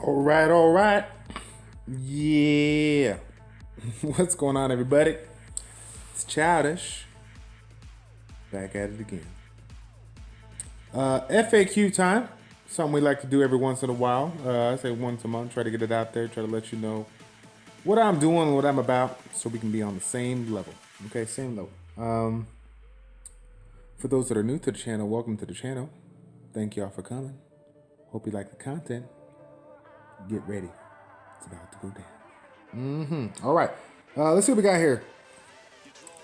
All right. Yeah. What's going on, everybody? It's Childish. Back at it again. FAQ time. Something we like to do every once in a while. I say once a month. Try to get it out there. Try to let you know what I'm doing, what I'm about, so we can be on the same level. Okay, same level. For those that are new to the channel, welcome to the channel. Thank y'all for coming. Hope you like the content. Get ready. It's about to go down. All right. Let's see what we got here.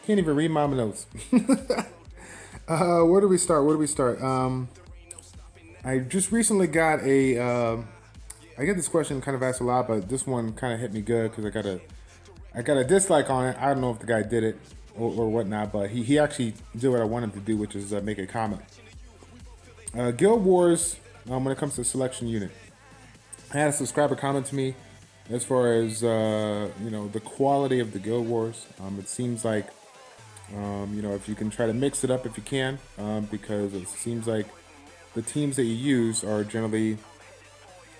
Can't even read my notes. Where do we start? I just recently got I get this question kind of asked a lot, but this one kind of hit me good because I got a dislike on it. I don't know if the guy did it or whatnot, but he actually did what I wanted to do, which is make a comment. Guild Wars, when it comes to selection unit, I had a subscriber comment to me as far as the quality of the Guild Wars. It seems like if you can try to mix it up if you can, because it seems like the teams that you use are generally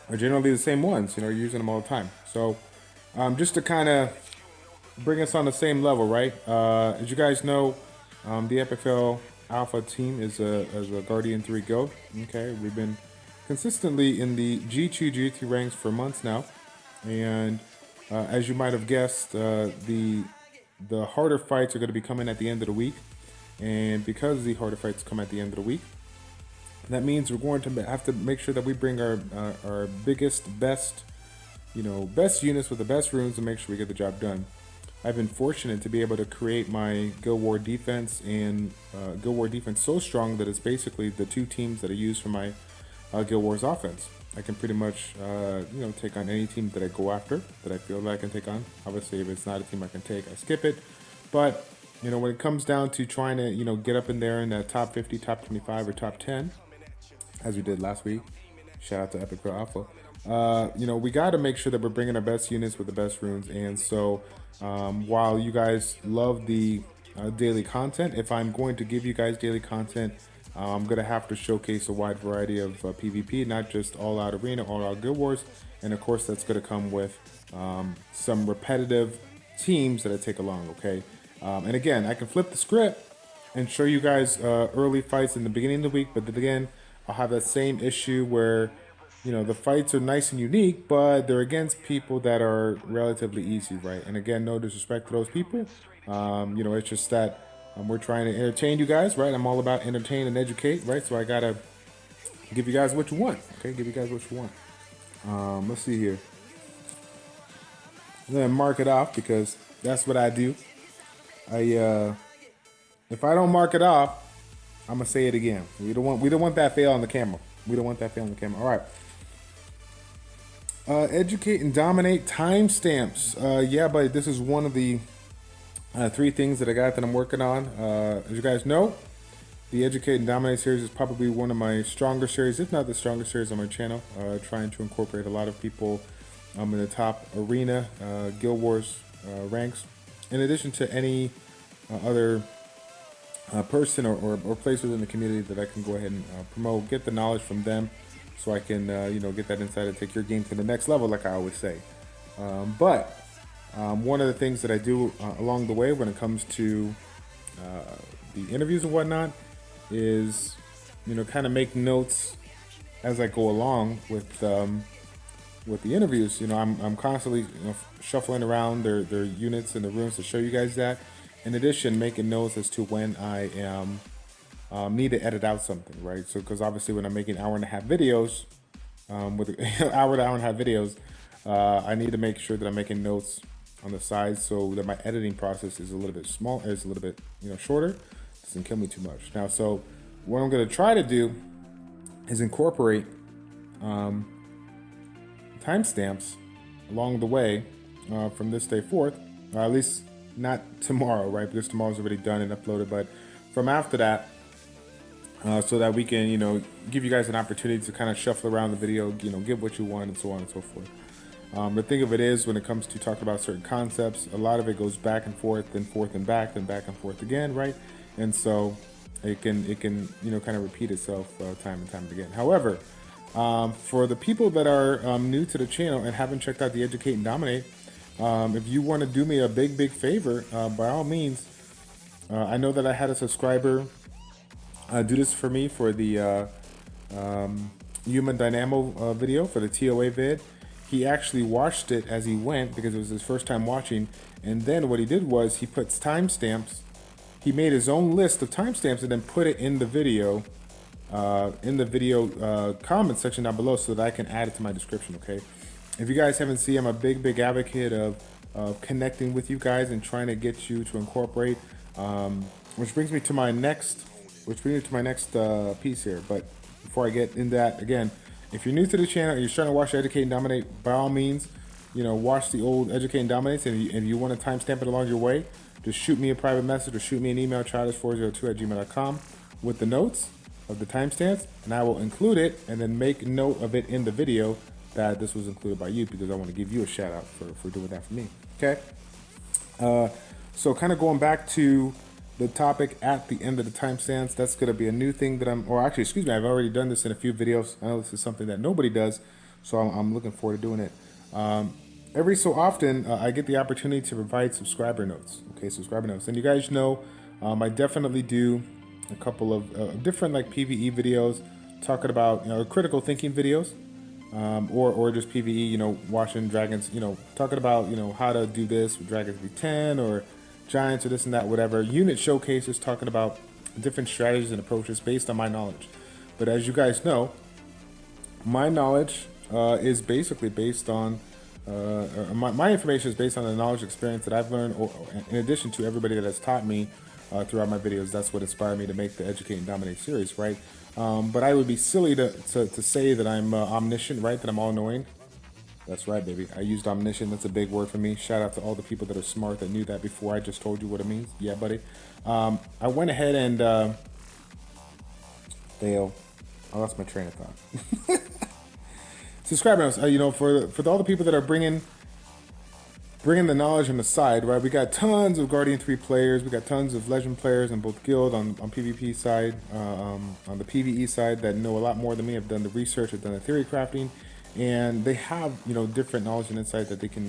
the same ones. You're using them all the time. So just to kind of bring us on the same level, right? As you guys know, the FFL Alpha team is a Guardian 3 guild. Okay, we've been consistently in the G2, G3 ranks for months now, and as you might have guessed, the harder fights are going to be coming at the end of the week, and because the harder fights come at the end of the week, that means we're going to have to make sure that we bring our biggest, best units with the best runes to make sure we get the job done. I've been fortunate to be able to create my Guild War defense and Guild War defense so strong that it's basically the two teams that I use for my Guild Wars offense. I can pretty much take on any team that I go after, that I feel that I can take on. Obviously, if it's not a team I can take, I skip it. But when it comes down to trying to get up in there in that top 50, top 25, or top 10, as we did last week, shout out to Epic Pro Alpha. We got to make sure that we're bringing our best units with the best runes. And so while you guys love the daily content, if I'm going to give you guys daily content, I'm going to have to showcase a wide variety of PvP, not just all-out arena, all-out Guild Wars. And of course, that's going to come with some repetitive teams that I take along, okay? And again, I can flip the script and show you guys early fights in the beginning of the week, but then again, I'll have that same issue where, the fights are nice and unique, but they're against people that are relatively easy, right? And again, no disrespect to those people. It's just that we're trying to entertain you guys, right? I'm all about entertain and educate, right? So I gotta give you guys what you want, okay? Give you guys what you want. Let's see here. I'm gonna mark it off because that's what I do. If I don't mark it off, I'm gonna say it again. We don't want that fail on the camera. We don't want that fail on the camera. All right. Educate and dominate timestamps. Yeah, but this is one of the 3 things that I got that I'm working on. As you guys know, the Educate and Dominate series is probably one of my stronger series, if not the strongest series on my channel. Trying to incorporate a lot of people in the top arena, Guild Wars ranks, in addition to any other person or place within the community that I can go ahead and promote, get the knowledge from them, so I can get that insight and take your game to the next level, like I always say. But one of the things that I do along the way when it comes to the interviews and whatnot is kind of make notes as I go along with the interviews. I'm constantly shuffling around their units and the rooms to show you guys that. In addition, making notes as to when I am need to edit out something, right? So, because obviously when I'm making hour-and-a-half videos, hour-and-a-half videos, I need to make sure that I'm making notes on the side so that my editing process is a little bit shorter. Doesn't kill me too much. Now, so what I'm going to try to do is incorporate timestamps along the way from this day forth, or at least not tomorrow, right? Because tomorrow's already done and uploaded, but from after that, so that we can, give you guys an opportunity to kind of shuffle around the video, get what you want, and so on and so forth. The thing of it is, when it comes to talking about certain concepts, a lot of it goes back and forth, then forth and back, then back and forth again, right? And so it can kind of repeat itself time and time again. However, For the people that are new to the channel and haven't checked out the Educate and Dominate, if you want to do me a big favor, by all means, I know that I had a subscriber do this for me for the Human Dynamo video, for the TOA vid. He actually watched it as he went because it was his first time watching, and then what he did was he puts timestamps. He made his own list of timestamps and then put it in the video comment section down below so that I can add it to my description. Okay, if you guys haven't seen, I'm a big advocate of connecting with you guys and trying to get you to incorporate, which brings me to my next piece here. But before I get into that, again, if you're new to the channel and you're trying to watch Educate and Dominate, by all means, watch the old Educate and Dominate, and if you want to timestamp it along your way, just shoot me a private message or shoot me an email, childish402@gmail.com, with the notes of the timestamps, and I will include it and then make note of it in the video that this was included by you, because I want to give you a shout out for doing that for me. Okay. So kind of going back to the topic at the end of the timestamps, that's going to be a new thing that I've already done this in a few videos. I know this is something that nobody does, so I'm looking forward to doing it. Every so often, I get the opportunity to provide subscriber notes. Okay, subscriber notes. And you guys know, I definitely do a couple of different like PvE videos talking about, critical thinking videos, or just PvE, watching dragons, talking about, how to do this with dragons V10 or giants or this and that, whatever. Unit showcases talking about different strategies and approaches based on my knowledge. But as you guys know, my knowledge is basically based on my information is based on the knowledge experience that I've learned, or in addition to everybody that has taught me throughout my videos. That's what inspired me to make the Educate and Dominate series, right? But I would be silly to say that I'm omniscient, right? That I'm all-knowing. That's right, baby. I used omniscient. That's a big word for me. Shout out to all the people that are smart that knew that before I just told you what it means. Yeah, buddy. I went ahead and Dale, I lost my train of thought. Subscribe notes. For all the people that are bringing the knowledge on the side, right? We got tons of Guardian 3 players. We got tons of Legend players on both Guild, on PvP side, on the PvE side, that know a lot more than me. Have done the research, have done the theory crafting, and they have different knowledge and insight that they can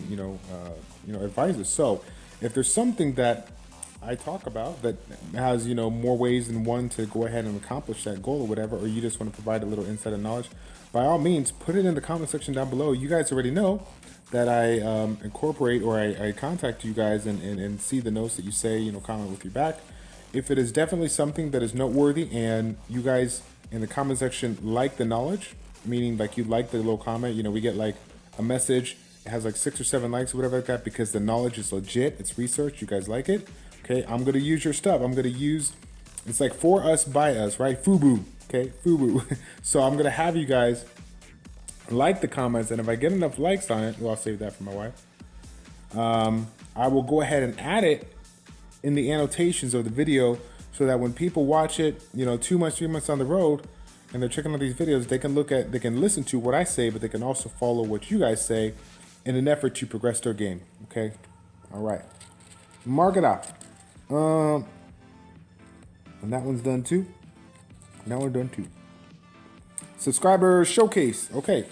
advise us. So if there's something that I talk about that has more ways than one to go ahead and accomplish that goal or whatever, or you just want to provide a little insight and knowledge, by all means, put it in the comment section down below. You guys already know that I incorporate, or I contact you guys and see the notes that you say, comment with your back. If it is definitely something that is noteworthy and you guys in the comment section like the knowledge, meaning like you like the little comment, we get like a message, it has like 6 or 7 likes or whatever like that, because the knowledge is legit, it's research, you guys like it. Okay, I'm gonna use your stuff. I'm gonna use, it's like for us, by us, right? FUBU, okay, FUBU. So I'm gonna have you guys like the comments, and if I get enough likes on it, well, I'll save that for my wife. I will go ahead and add it in the annotations of the video, so that when people watch it, 2 months, 3 months down the road, and they're checking out these videos, they can listen to what I say, but they can also follow what you guys say in an effort to progress their game. Okay, all right, mark it out. And that one's done too. Now we're done too. Subscriber showcase. Okay.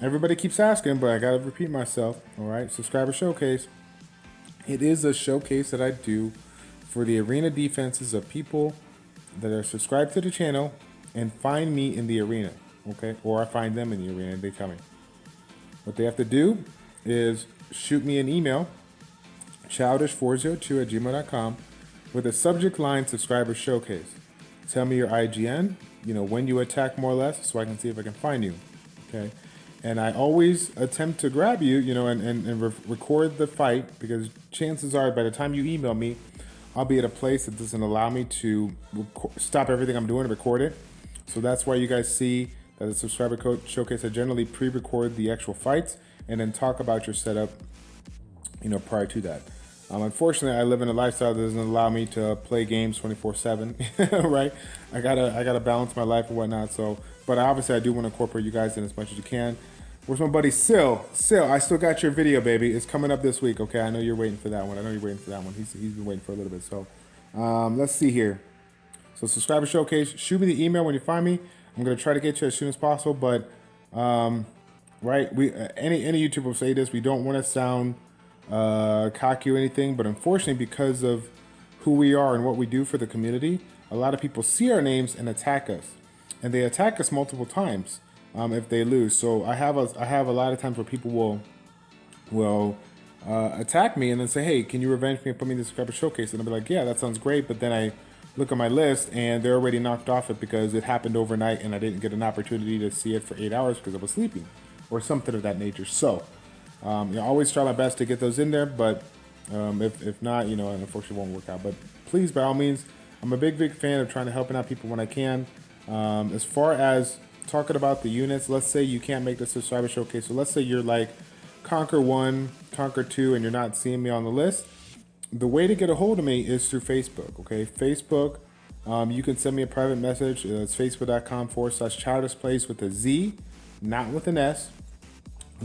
Everybody keeps asking, but I gotta repeat myself. All right. Subscriber showcase. It is a showcase that I do for the arena defenses of people that are subscribed to the channel and find me in the arena. Okay. Or I find them in the arena and they tell me. What they have to do is shoot me an email, childish402@gmail.com, with a subject line subscriber showcase. Tell me your IGN, when you attack more or less, so I can see if I can find you. Okay. And I always attempt to grab you, and record the fight, because chances are by the time you email me, I'll be at a place that doesn't allow me to stop everything I'm doing and record it. So that's why you guys see that the subscriber code showcase, I generally pre-record the actual fights and then talk about your setup, prior to that. Unfortunately, I live in a lifestyle that doesn't allow me to play games 24/7, right? I gotta balance my life and whatnot. So, but obviously, I do want to incorporate you guys in as much as you can. Where's my buddy Sil? Sil, I still got your video, baby. It's coming up this week. Okay, I know you're waiting for that one. He's been waiting for a little bit. So, let's see here. So, subscriber showcase. Shoot me the email when you find me. I'm gonna try to get you as soon as possible, but right, we any YouTuber will say this. We don't want to sound cocky or anything, but unfortunately, because of who we are and what we do for the community, a lot of people see our names and attack us, and they attack us multiple times if they lose. So I have a lot of times where people will attack me and then say, hey, can you revenge me and put me in the subscriber showcase? And I'll be like, yeah, that sounds great. But then I look at my list and they're already knocked off it because it happened overnight and I didn't get an opportunity to see it for 8 hours because I was sleeping or something of that nature. So I always try my best to get those in there, but if not, unfortunately it won't work out. But please, by all means, I'm a big fan of trying to help out people when I can. As far as talking about the units, let's say you can't make the subscriber showcase. So let's say you're like Conquer 1, Conquer 2, and you're not seeing me on the list. The way to get a hold of me is through Facebook, okay? Facebook, you can send me a private message. It's facebook.com/ChildishPlays with a Z, not with an S.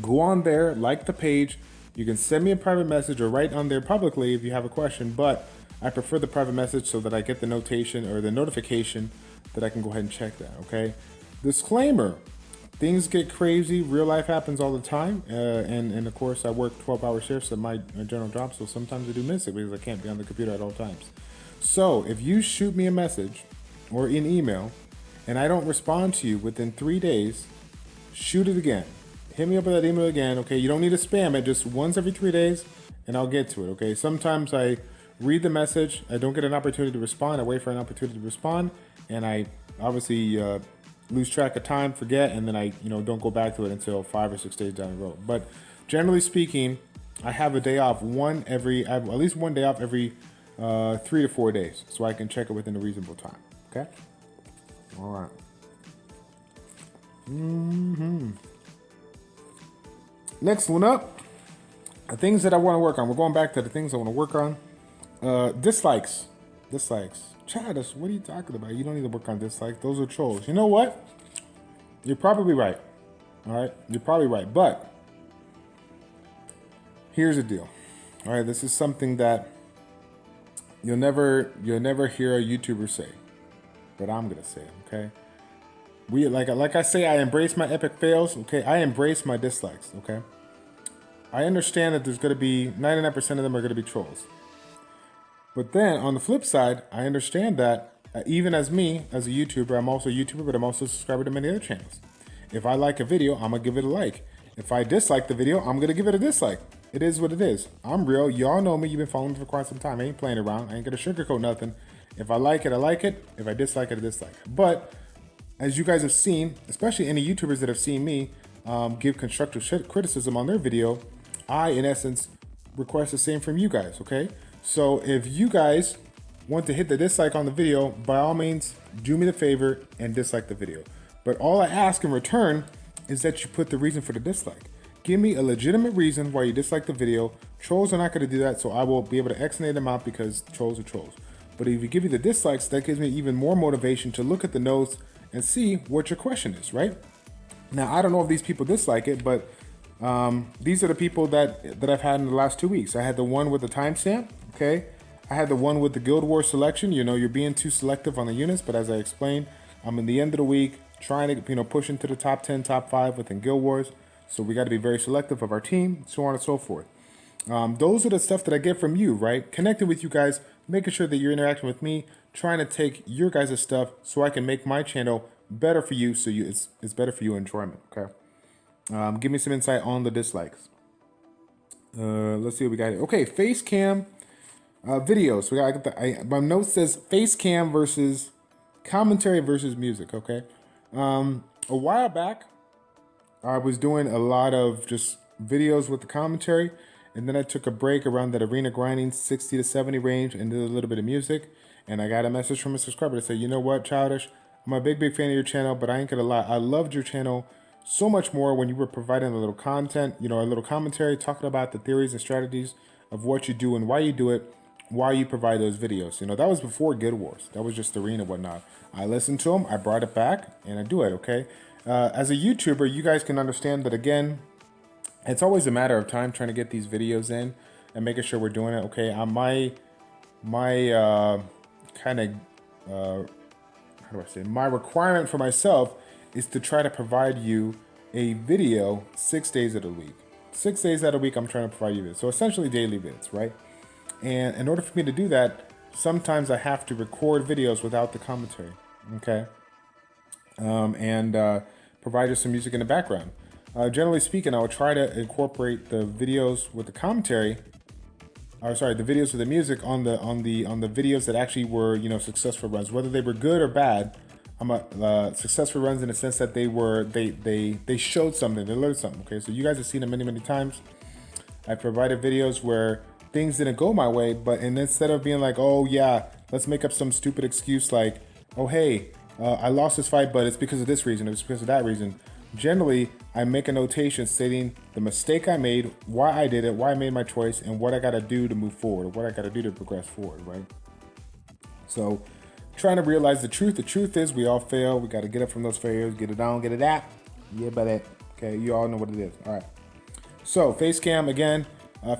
Go on there, like the page. You can send me a private message or write on there publicly if you have a question, but I prefer the private message so that I get the notation or the notification that I can go ahead and check that, okay? Disclaimer. Things get crazy. Real life happens all the time. And of course, I work 12-hour shifts at my general job, so sometimes I do miss it because I can't be on the computer at all times. So if you shoot me a message or an email and I don't respond to you within 3 days, shoot it again. Hit me up with that email again, okay? You don't need to spam it, just once every 3 days, and I'll get to it, okay? Sometimes I read the message, I don't get an opportunity to respond, I wait for an opportunity to respond, and I obviously lose track of time, forget, and then I don't go back to it until 5 or 6 days down the road. But generally speaking, I have a day off I have at least one day off every 3 to 4 days, so I can check it within a reasonable time. Okay. All right. Next one up, the things that I want to work on. We're going back to the things I want to work on. Dislikes. Childish, what are you talking about? You don't need to work on dislikes. Those are trolls. You know what? You're probably right. All right? You're probably right. But here's the deal. All right? This is something that you'll never hear a YouTuber say. But I'm going to say it, okay? Like I say, I embrace my epic fails, okay? I embrace my dislikes, okay? I understand that there's going to be 99% of them are going to be trolls. But then on the flip side, I understand that even as me, as a YouTuber, I'm also a YouTuber, but I'm also a subscriber to many other channels. If I like a video, I'm going to give it a like. If I dislike the video, I'm going to give it a dislike. It is what it is. I'm real. Y'all know me. You've been following me for quite some time. I ain't playing around. I ain't going to sugarcoat nothing. If I like it, I like it. If I dislike it, I dislike it. But as you guys have seen, especially any YouTubers that have seen me give constructive criticism on their video, I, in essence, request the same from you guys, okay? So if you guys want to hit the dislike on the video, by all means, do me the favor and dislike the video. But all I ask in return is that you put the reason for the dislike. Give me a legitimate reason why you dislike the video. Trolls are not going to do that, so I will be able to exonate them out because trolls are trolls. But if you give me the dislikes, that gives me even more motivation to look at the notes and see what your question is, right? Now, I don't know if these people dislike it, but these are the people that I've had in the last 2 weeks. I had the one with the timestamp, okay? I had the one with the Guild Wars selection. You're being too selective on the units, but as I explained, I'm in the end of the week trying to, push into the top 10, top 5 within Guild Wars. So we got to be very selective of our team, so on and so forth. Those are the stuff that I get from you, right? Connecting with you guys, making sure that you're interacting with me, trying to take your guys' stuff so I can make my channel better for you, so it's better for you enjoyment, okay? Give me some insight on the dislikes. Let's see what we got here. Okay, face cam videos. So I got my note says face cam versus commentary versus music, okay? A while back, I was doing a lot of just videos with the commentary, and then I took a break around that arena grinding 60 to 70 range and did a little bit of music. And I got a message from a subscriber to say, you know what, Childish, I'm a big fan of your channel, but I ain't gonna lie, I loved your channel so much more when you were providing a little content, a little commentary, talking about the theories and strategies of what you do and why you do it, why you provide those videos. That was before Guild Wars. That was just arena and whatnot. I listened to them, I brought it back, and I do it, okay? As a YouTuber, you guys can understand that, again, it's always a matter of time trying to get these videos in and making sure we're doing it, okay? On my kind of, how how do I say, my requirement for myself is to try to provide you a video 6 days of the week. 6 days out of the week, I'm trying to provide you this. So essentially daily vids, right? And in order for me to do that, sometimes I have to record videos without the commentary, okay? And provide you some music in the background. Generally speaking, I will try to incorporate the videos with the commentary, or sorry, the videos with the music on the videos that actually were, you know, successful runs, whether they were good or bad. Successful runs in the sense that they showed something, they learned something. Okay, so you guys have seen it many times. I provided videos where things didn't go my way, and instead of being like, oh yeah, let's make up some stupid excuse like, oh hey, I lost this fight, but it's because of this reason, it's because of that reason. Generally, I make a notation stating the mistake I made, why I did it, why I made my choice, and what I gotta do to move forward, what I gotta do to progress forward, right? So, trying to realize the truth. The truth is we all fail. We gotta get up from those failures, get it down, get it out. Yeah, but that. Okay, you all know what it is. All right. So, face cam again.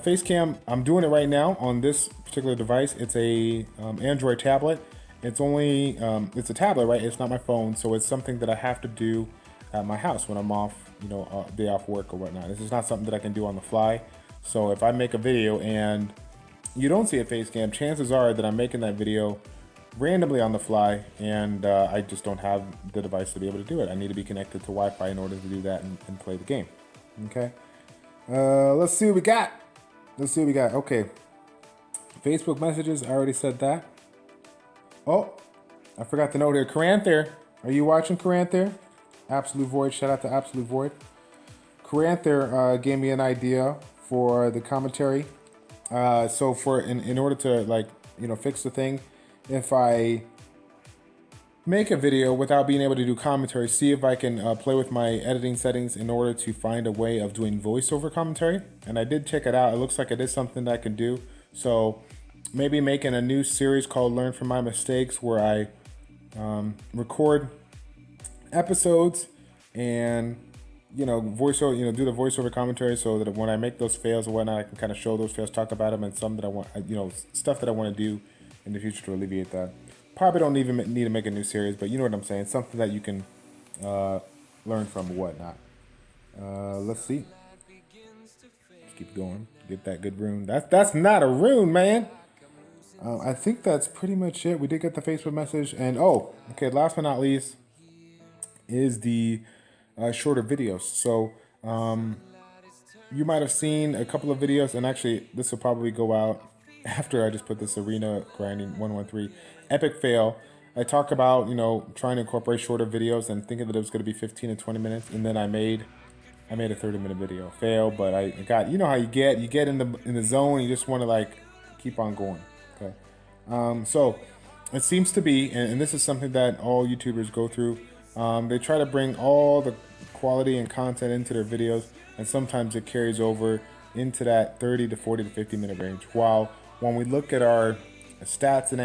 Face cam, I'm doing it right now on this particular device. It's a Android tablet. It's only, it's a tablet, right? It's not my phone, so it's something that I have to do at my house when I'm off, you know, day off work or whatnot. This is not something that I can do on the fly. So if I make a video and you don't see a face cam, chances are that I'm making that video randomly on the fly, and I just don't have the device to be able to do it. I need to be connected to Wi-Fi in order to do that and play the game. Okay. Let's see what we got. Okay. Facebook messages, I already said that. Oh, I forgot to note here. Caranther, are you watching, Caranther? Absolute Void, shout out to Absolute Void. Caranther gave me an idea for the commentary. So in order to, like, you know, fix the thing, if I make a video without being able to do commentary, see if I can play with my editing settings in order to find a way of doing voiceover commentary. And I did check it out. It looks like it is something that I can do. So maybe making a new series called Learn From My Mistakes, where I record episodes and, you know, voiceover, you know, do the voiceover commentary, so that when I make those fails or whatnot, I can kind of show those fails, talk about them, and some that I want, you know, stuff that I want to do in the future to alleviate that. Probably don't even need to make a new series, but you know what I'm saying. Something that you can learn from or whatnot. Let's see. Let's keep going. Get that good rune. That's not a rune, man. I think that's pretty much it. We did get the Facebook message, and oh, okay. Last but not least is the shorter videos. So you might have seen a couple of videos, and actually this will probably go out after I just put this arena grinding 113 epic fail. I talk about, you know, trying to incorporate shorter videos and thinking that it was going to be 15 and 20 minutes, and then I made a 30-minute video. Fail, but I got, you know how you get in the zone, you just want to like keep on going. Okay. So it seems to be, and this is something that all YouTubers go through, they try to bring all the quality and content into their videos, and sometimes it carries over into that 30 to 40 to 50 minute range. While when we look at our stats and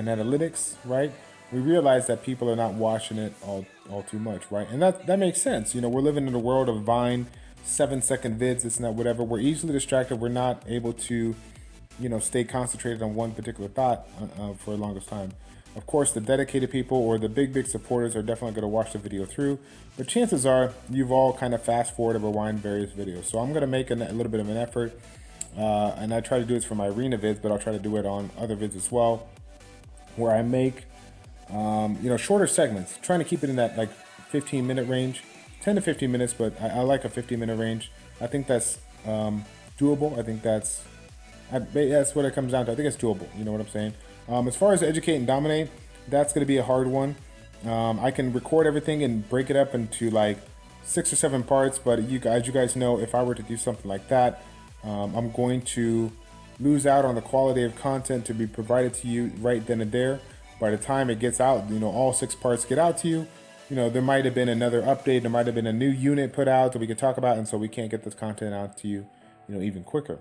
analytics, right, we realize that people are not watching it all too much, right? And that makes sense. You know, we're living in a world of Vine, 7-second vids, this and that, whatever. We're easily distracted. We're not able to, you know, stay concentrated on one particular thought for the longest time. Of course, the dedicated people or the big supporters are definitely going to watch the video through, but chances are you've all kind of fast forward and rewind various videos. So I'm going to make a little bit of an effort, and I try to do this for my arena vids, but I'll try to do it on other vids as well, where I make, you know, shorter segments, trying to keep it in that like 15-minute range, 10 to 15 minutes, but I like a 15-minute range. I think that's doable. I think that's what it comes down to. I think it's doable. You know what I'm saying? As far as educate and dominate, that's going to be a hard one. I can record everything and break it up into like 6 or 7 parts, but as you guys know, if I were to do something like that, I'm going to lose out on the quality of content to be provided to you right then and there. By the time it gets out, you know, all 6 parts get out to you, you know, there might have been another update, there might have been a new unit put out that we could talk about, and so we can't get this content out to you, you know, even quicker.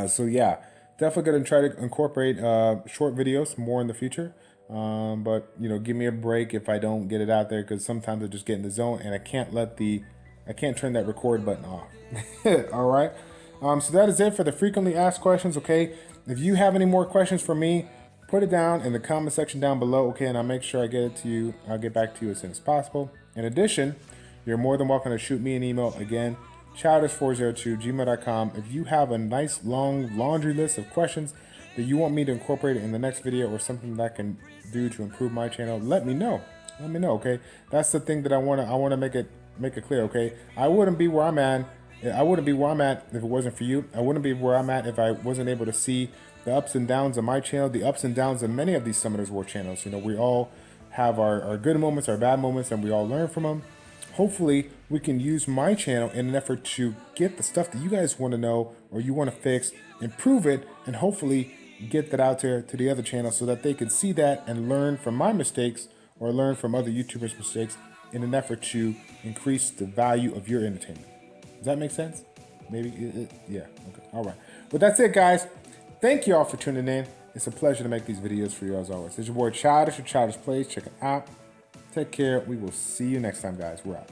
So yeah, definitely going to try to incorporate short videos more in the future. But, you know, give me a break if I don't get it out there, because sometimes I just get in the zone and I can't turn that record button off. All right. So that is it for the frequently asked questions. Okay. If you have any more questions for me, put it down in the comment section down below, okay, and I'll make sure I get it to you. I'll get back to you as soon as possible. In addition, you're more than welcome to shoot me an email again, childish402@gmail.com. If you have a nice long laundry list of questions that you want me to incorporate in the next video or something that I can do to improve my channel, let me know. Let me know, okay? That's the thing that I want to make it clear, okay? I wouldn't be where I'm at. I wouldn't be where I'm at if it wasn't for you. I wouldn't be where I'm at if I wasn't able to see the ups and downs of my channel, the ups and downs of many of these Summoners War channels. You know, we all have our good moments, our bad moments, and we all learn from them. Hopefully, we can use my channel in an effort to get the stuff that you guys want to know or you want to fix, improve it, and hopefully get that out there to the other channels so that they can see that and learn from my mistakes or learn from other YouTubers' mistakes in an effort to increase the value of your entertainment. Does that make sense? Maybe? Yeah. Okay. All right. But that's it, guys. Thank you all for tuning in. It's a pleasure to make these videos for you as always. It's your boy Childish with Childish Plays. Check it out. Take care. We will see you next time, guys. We're out.